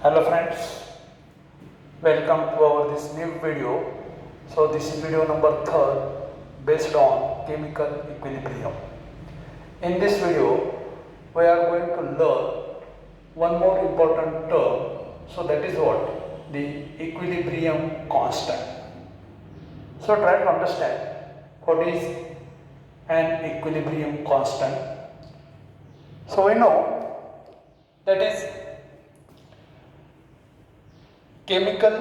Hello friends, welcome to our this new video. So this is video number 3 based on chemical equilibrium. In this video, we are going to learn one more important term. So that is what? The equilibrium constant. So try to understand what is an equilibrium constant. So we know that is chemical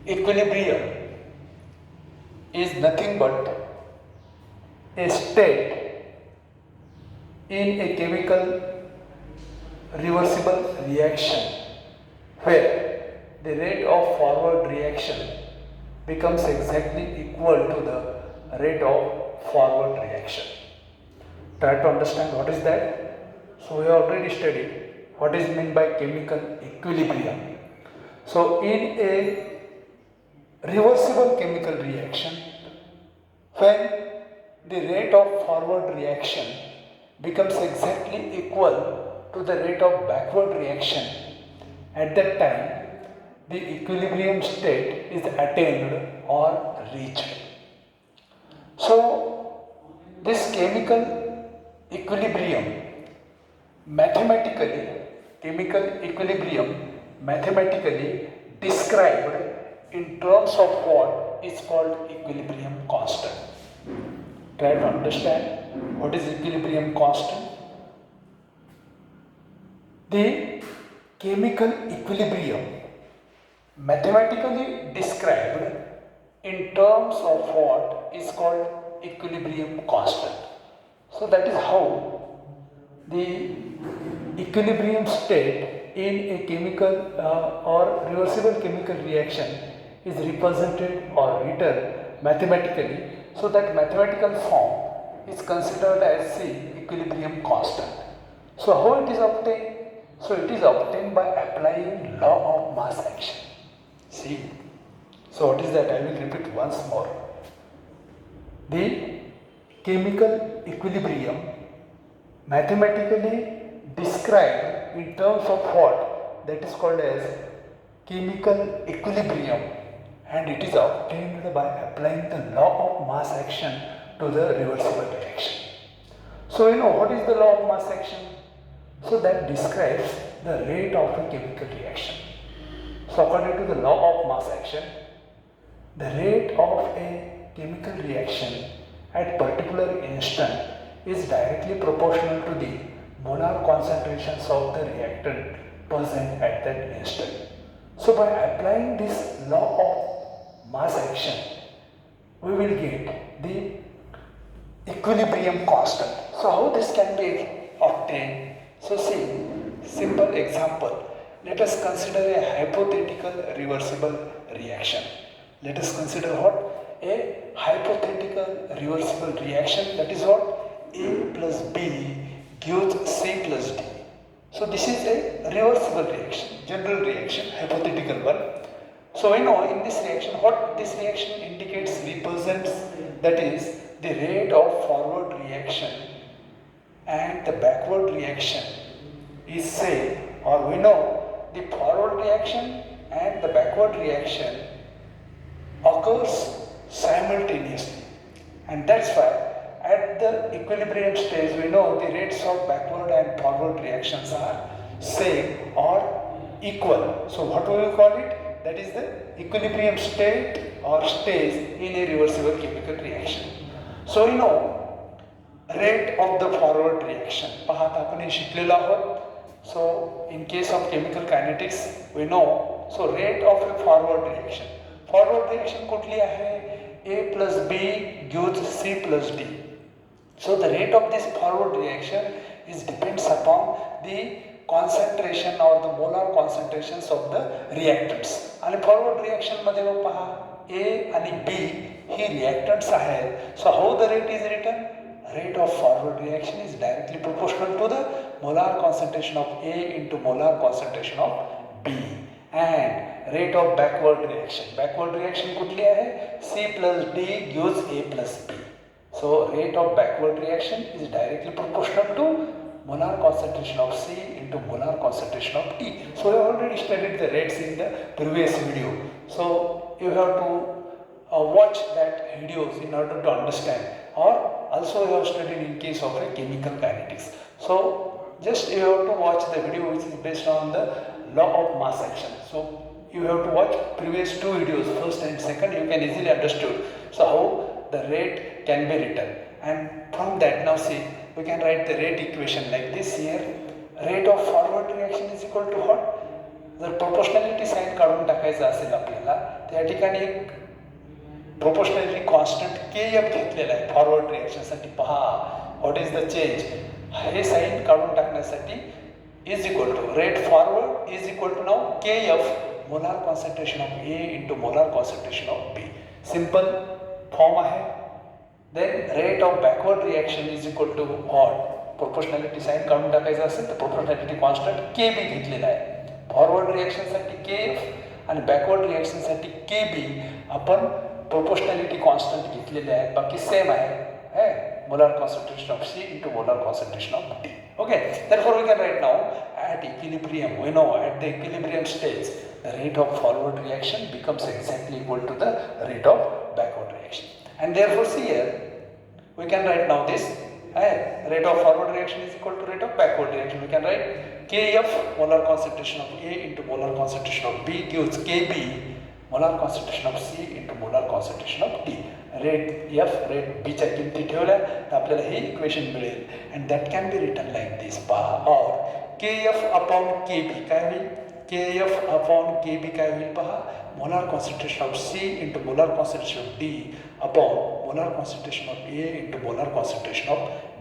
equilibrium is nothing but a state in a chemical reversible reaction where the rate of forward reaction becomes exactly equal to the rate of forward reaction. Try to understand what is that. So we already studied what is meant by chemical equilibrium. So in a reversible chemical reaction, when the rate of forward reaction becomes exactly equal to the rate of backward reaction, at that time the equilibrium state is attained or reached. So this chemical equilibrium chemical equilibrium mathematically described in terms of what is called equilibrium constant. Try to understand what is equilibrium constant. The chemical equilibrium mathematically described in terms of what is called equilibrium constant. So that is how the equilibrium state in a chemical or reversible chemical reaction is represented or written mathematically. So that mathematical form is considered as the equilibrium constant. So how it is obtained? So it is obtained by applying law of mass action. See, so what is that? I will repeat once more. The chemical equilibrium mathematically described in terms of what that is called as chemical equilibrium, and it is obtained by applying the law of mass action to the reversible reaction. So you know what is the law of mass action? So that describes the rate of a chemical reaction. So according to the law of mass action, the rate of a chemical reaction at particular instant is directly proportional to the molar concentrations of the reactant present at that instant. So by applying this law of mass action, we will get the equilibrium constant. So how this can be obtained? So see, simple example. Let us consider a hypothetical reversible reaction. Let us consider what? A hypothetical reversible reaction, that is what? A plus B gives C plus D. So this is a reversible reaction, general reaction, hypothetical one. So we know in this reaction, what this reaction indicates, represents, that is the rate of forward reaction and the backward reaction is same, or we know the forward reaction and the backward reaction occurs simultaneously, and that's why at the equilibrium stage we know the rates of backward and forward reactions are same or equal. So what do we call it? That is the equilibrium state or stage in a reversible chemical reaction. So you know rate of the forward reaction पाहत आपण हे शिकलेलो आहोत. So in case of chemical kinetics we know, so rate of a forward reaction कुठली आहे? A plus B gives C plus D. So the rate of this forward reaction is depends upon the concentration or the molar concentrations of the reactants. आणि forward reaction मध्ये पहा A आणि B ही reactants आहेत. So how the rate is written? Rate of forward reaction is directly proportional to the molar concentration of A into molar concentration of B. And rate of backward reaction कुठली आहे? C plus D gives A plus B. So rate of backward reaction is directly proportional to molar concentration of C into molar concentration of T. So we have already studied the rates in the previous video. So you have to watch that videos in order to understand, or also you have studied in case of a chemical kinetics. So just you have to watch the video which is based on the law of mass action. So you have to watch previous two videos, first and second, you can easily understood. So how the rate can be written, and from that now see we can write the rate equation like this here. Rate of forward reaction is equal to what? जर proportionality sign काढून टाकायचं असेल आपल्याला त्या ठिकाणी एक proportionality constant KF घेतलेला आहे फॉरवर्ड रिॲक्शनसाठी. पहा व्हॉट इज द चेंज. हे साइन काढून टाकण्यासाठी is equal to rate forward is equal to now KF molar concentration of A into molar concentration of B. Simple form आहे. Then rate of backward reaction is equal to what. Proportionality sign काढून टाकायचं असेल तर proportionality constant KB घेतलेला आहे. Forward रिॲक्शनसाठी KF आणि backward रिॲक्शनसाठी KB आपण प्रोपोर्शनॅलिटी कॉन्स्टंट घेतलेले आहेत. बाकी सेम आहे. Molar concentration of C into molar concentration of D. Okay, therefore we can write now at equilibrium, we know at the equilibrium stage the rate of forward reaction becomes exactly equal to the rate of backward reaction. And therefore see here we can write now this rate of forward reaction is equal to rate of backward reaction. We can write KF molar concentration of A into molar concentration of B gives KB molar concentration of C into molar concentration of D. Rate F rate B च्या किमती ठेवल्या तर आपल्याला हे equation मिळेल. And that can be written like this. पहा और KF upon KB काय होईल. KF अपॉन KB काय होईल पहा. Molar concentration of C into molar concentration of D upon molar concentration of A into molar concentration of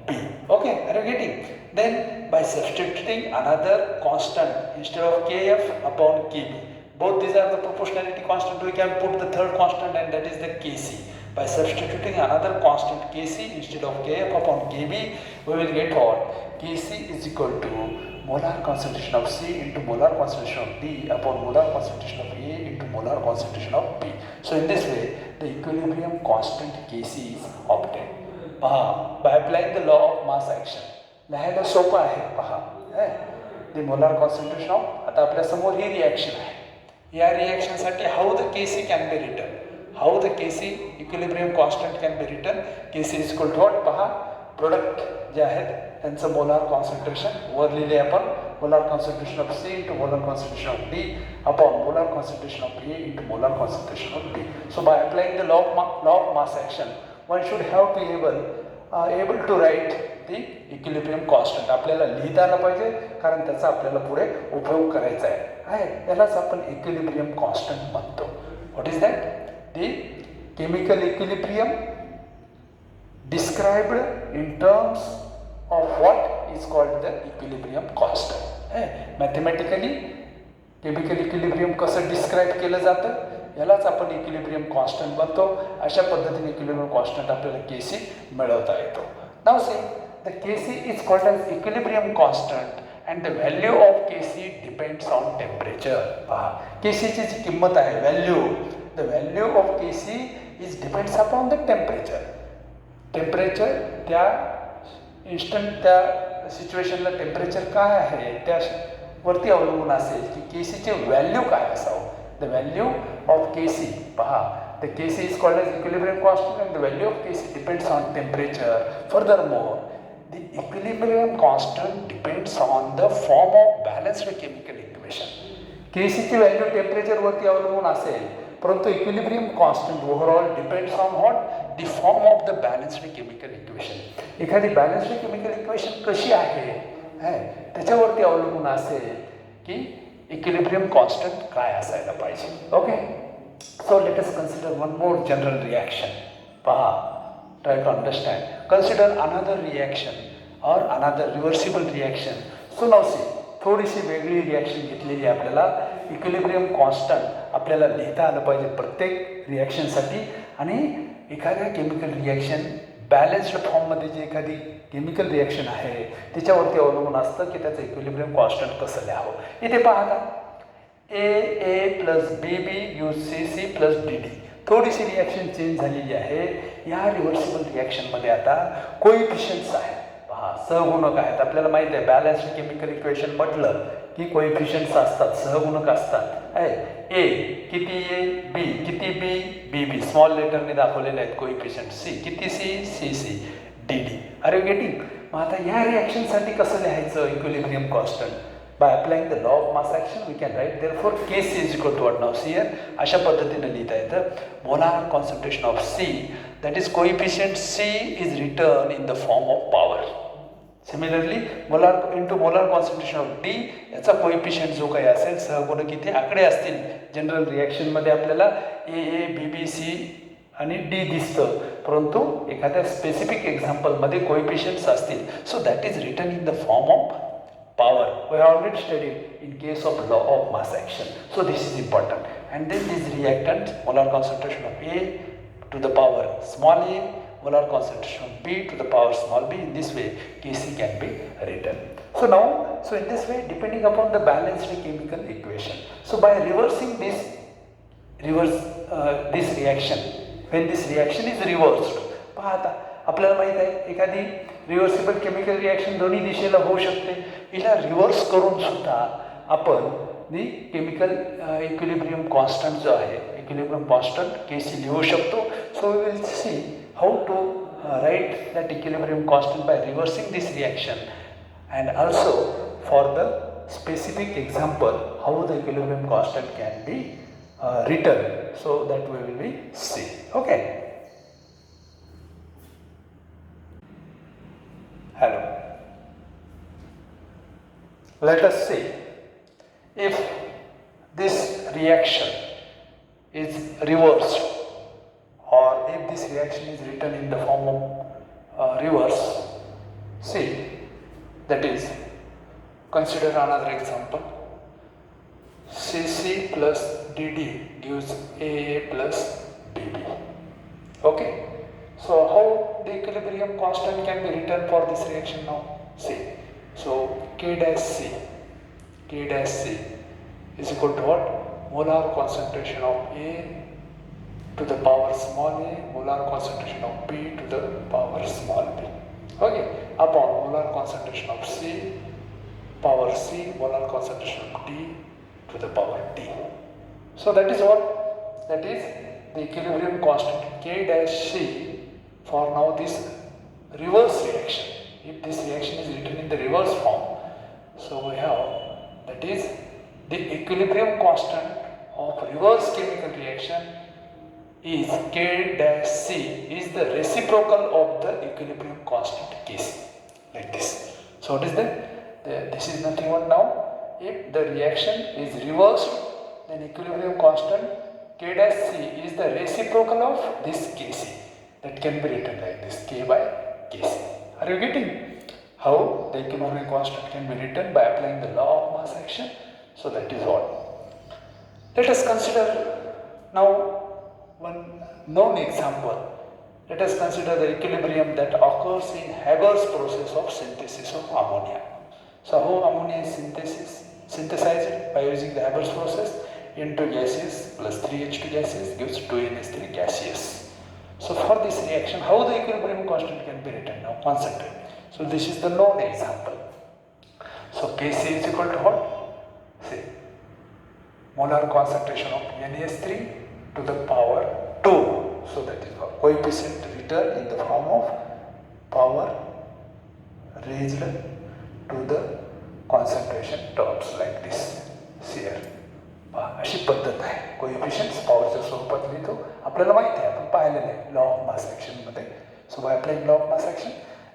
B. Okay, are you getting? Then by substituting another constant instead of KF upon KB, both these are the proportionality constant, we can put the third constant and that is the KC. By substituting another constant KC instead of KF upon KB, we will get what? KC is equal to molar concentration of C into molar concentration of D upon molar concentration of A into molar concentration of B. So in this way, the equilibrium constant KC is obtained. पहा, by applying the law of mass action. लिहायला सोपं आहे. पहा the molar concentration of. आता आपल्या समोर ही reaction आहे. या रिॲक्शनसाठी how the KC can be written. How the KC equilibrium constant can be written. KC is equal to what. पहा प्रोडक्ट जे आहेत त्यांचं मोलार कॉन्सन्ट्रेशन वर लिहिले आपण. Molar concentration of C into molar concentration of D upon molar concentration of A into molar concentration of B. So by applying the law of mass action one should have to able to write the equilibrium constant. आपल्याला लिहिता आलं पाहिजे कारण त्याचा आपल्याला पुढे उपयोग करायचा आहे. यालाच आपण इक्विलिब्रियम कॉन्स्टंट म्हणतो. What is that. The chemical equilibrium described in terms of what is called the equilibrium constant. Mathematically chemical equilibrium कसं डिस्क्राईब केलं जातं यालाच आपण इक्विलिब्रियम कॉन्स्टंट म्हणतो. अशा पद्धतीने इक्विलिब्रियम कॉन्स्टंट आपल्याला KC मिळवता येतो. Now see the KC is called as equilibrium constant and the value of KC depends on temperature. पहा KCची जी किंमत आहे value, the value of KC is depends upon the temperature. Temperature त्या instant त्या सिच्युएशनला टेम्परेचर काय आहे त्यावरती अवलंबून असेल की KCचे व्हॅल्यू काय असावं. The value of KC, paha, the KC is called as equilibrium constant and the value of KC depends on temperature. Furthermore, the equilibrium constant depends on the form of balanced chemical equation. KC ची value temperature वरती अवलंबून असेल परंतु equilibrium constant overall depends on what the form of the balanced chemical equation. एखादी balanced chemical equation कशी आहे त्याच्यावरती अवलंबून असेल की इक्विलिब्रियम कॉन्स्टंट काय असायला पाहिजे. Okay, so let us consider one more general reaction. पहा, try to understand. Consider another reaction or another reversible reaction. So now see थोडीशी वेगळी रिॲक्शन घेतलेली आहे. आपल्याला इक्विलिब्रियम कॉन्स्टंट आपल्याला लिहिता आलं पाहिजे प्रत्येक रिॲक्शनसाठी. आणि एखाद्या केमिकल रिॲक्शन बॅलन्स्ड फॉर्ममध्ये जी एखादी केमिकल रिॲक्शन आहे त्याच्यावरती अवलंबून असतं की त्याचं इक्विलिब्रियम कॉन्स्टंट कसं लिहावं. इथे पाहता A plus BB gives CC plus DD. थोडीशी रिॲक्शन चेंज झालेली आहे. या रिव्हर्सिबल रिॲक्शनमध्ये आता कोइफिशियंट्स आहेत. पहा सहगुणक आहेत. आपल्याला माहिती आहे बॅलन्स्ड केमिकल इक्वेशन म्हटलं की कोएफिशियंट्स असतात, सहगुणक असतात. आहे ए किती, ए बी किती, बी बी बी स्मॉल लेटरने दाखवलेले आहेत कोएफिशियंट. सी किती, C C C D D. Are you getting? मग आता या रिॲक्शनसाठी कसं लिहायचं equilibrium constant? By applying the law of mass action we can write therefore Kc is equal to what? Now see here अशा पद्धतीने लिहिता येतं. Molar concentration of C, that is coefficient C is written in the form of power. Similarly molar into molar concentration of D, याचा coefficient जो काही असेल, सहगुणक किती आकडे असतील जनरल रिॲक्शनमध्ये आपल्याला ए बी बी सी आणि डी दिसतं, परंतु एखाद्या स्पेसिफिक एक्झाम्पलमध्ये कोएफिशियंट्स असतील. So that is written in the form of power. We have already studied in case of law of mass action. So this is important. And then this reactant, molar concentration of A to the power small a, molar concentration of B to the power small b. In this way, Kc can be written. So now, in this way, depending upon the balanced chemical equation. So by reversing this reaction, when this reaction is reversed, पहा आपल्याला माहित आहे एखादी reversible chemical reaction दोन्ही दिशेला होऊ शकते. हिला रिव्हर्स करून सुद्धा आपण केमिकल इक्विलिब्रियम कॉन्स्टंट जो आहे, इक्विलिब्रियम कॉन्स्टंट Kc लिहू शकतो. So we will see how to write that equilibrium constant by reversing this reaction and also for the specific example how the equilibrium constant can be written. So that we will be see. Okay. Hello. Let us see if this reaction is reversed or if this reaction is written in the form of reverse. See, that is, consider another example. Cc plus Dd gives AA plus Bb. Okay. So how the equilibrium constant can be written for this reaction now? See, so K dash C is equal to what? Molar concentration of A to the power small a, molar concentration of B to the power small b. Okay, upon molar concentration of C, power C, molar concentration of D to the power D. So that is what? That is the equilibrium constant K dash C for now this reverse reaction. If this reaction is written in the reverse form, so we have, that is the equilibrium constant of reverse chemical reaction is K dash C is the reciprocal of the equilibrium constant Kc, like this. So what is that? This is nothing but now if the reaction is reversed, then equilibrium constant K dash C is the reciprocal of this Kc. That can be written like this, K by Kc. Are you getting how the equilibrium constant can be written by applying the law of mass action? So that is all. Let us consider now one known example. Let us consider the equilibrium that occurs in Haber's process of synthesis of ammonia. So how ammonia is synthesized by using the Haber's process? N2 gaseous plus 3H2 gaseous gives 2NH3 gaseous. So for this reaction, how the equilibrium constant can be written now? Concentrate. So this is the known example. So Kc is equal to what? See, molar concentration of NH3 to the power 2. So that is what? Coefficient written in the form of power raised to the concentration terms like this. See here. अशी पद्धत आहे. कोएफिशियंट्स पॉवरच्या स्वरूपात लिहितो. आपल्याला माहिती आहे, आपण पाहिलेलं आहे लॉ ऑफ मास ॲक्शनमध्ये. So by applying law of mass action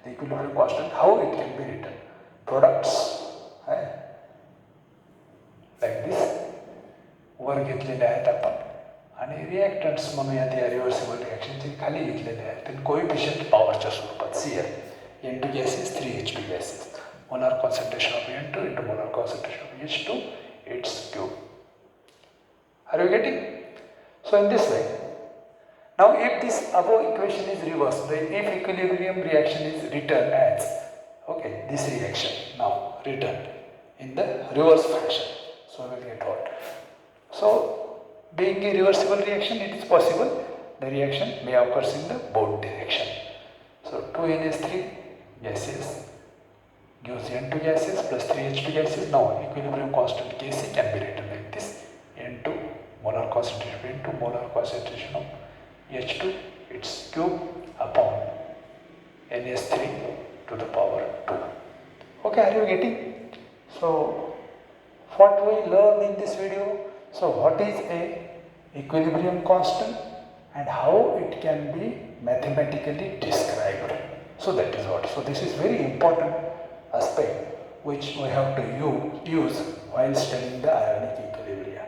the equilibrium constant how it can be written. Products like this वर घेतलेले आहेत आपण आणि रिॲक्टंट्स म्हणूयात या रिव्हर्सिबल रिॲक्शनचे खाली घेतलेले आहेत. पण कोएफिशियंट पॉवरच्या स्वरूपात Cl N2 gases 3H2 gases molar concentration of N2 into molar concentration of H2 its cube. Are you getting? So in this way, now if this above equation is reversed, then if equilibrium reaction is written as, okay, this reaction now written in the reverse fashion, so we will get what? So being a reversible reaction, it is possible the reaction may occur in the both direction. So 2NH3 gases gives N2 gases plus 3H2 gases. Now equilibrium constant Kc can be written like this: N2 molar concentration into molar concentration of H2, its cube upon NS3 to the power 2. Okay, are you getting? So what we learn in this video? So what is a equilibrium constant and how it can be mathematically described? So that is what. So this is very important aspect which we have to use while studying the ionic equilibria.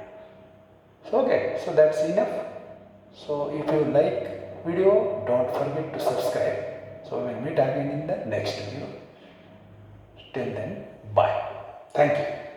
So okay, so that's enough. So if you like video, don't forget to subscribe. So we will meet again in the next video. Till then, bye. Thank you.